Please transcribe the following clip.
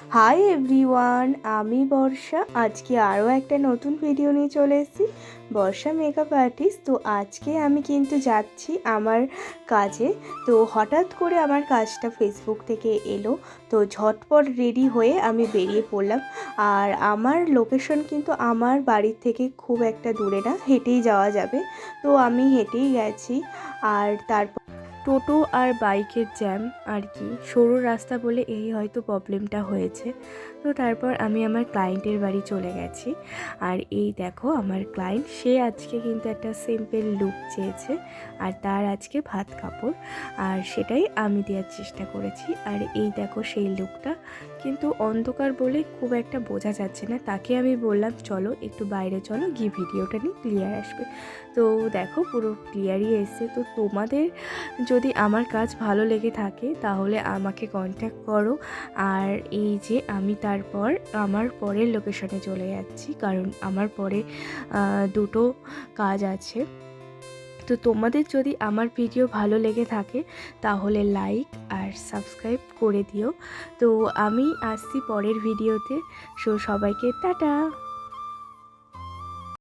Hi everyone, আমি বর্ষা। আজকে আরও একটা নতুন ভিডিও নিয়ে চলে এসেছি, বর্ষা মেকআপ আর্টিস্ট। তো আজকে আমি কিন্তু যাচ্ছি আমার কাজে। তো হঠাৎ করে আমার কাজটা ফেসবুক থেকে এলো, তো ঝটপট রেডি হয়ে আমি বেরিয়ে পড়লাম। আর আমার লোকেশন কিন্তু আমার বাড়ির থেকে খুব একটা দূরে না, হেঁটেই যাওয়া যাবে। তো আমি হেঁটেই গেছি। আর তারপর টোটো আর বাইকের জ্যাম আর কি, সরু রাস্তা বলে এই হয়তো প্রবলেমটা হয়েছে। তো তারপর আমি আমার ক্লায়েন্টের বাড়ি চলে গেছি। আর এই দেখো আমার ক্লায়েন্ট, সে আজকে কিন্তু একটা সিম্পল লুক চেয়েছে, আর তার আজকে ভাত কাপড়, আর সেটাই আমি দেওয়ার চেষ্টা করেছি। আর এই দেখো সেই লুকটা, কিন্তু অন্ধকার বলে খুব একটা বোঝা যাচ্ছে না। তাকে আমি বললাম চলো একটু বাইরে চলো, গিয়ে ভিডিওটা নিয়ে ক্লিয়ার আসবে। তো দেখো পুরো ক্লিয়ারই এসছে। তো তোমাদের যদি আমার কাজ ভালো লেগে থাকে তাহলে আমাকে কন্ট্যাক্ট করো। আর এই যে আমি তারপর আমার পরের লোকেশনে চলে যাচ্ছি, কারণ আমার পরে দুটো কাজ আছে। তো তোমাদের যদি আমার ভিডিও ভালো লেগে থাকে তাহলে লাইক আর সাবস্ক্রাইব করে দিও। তো আমি আসছি পরের ভিডিওতে। সো সবাইকে টাটা।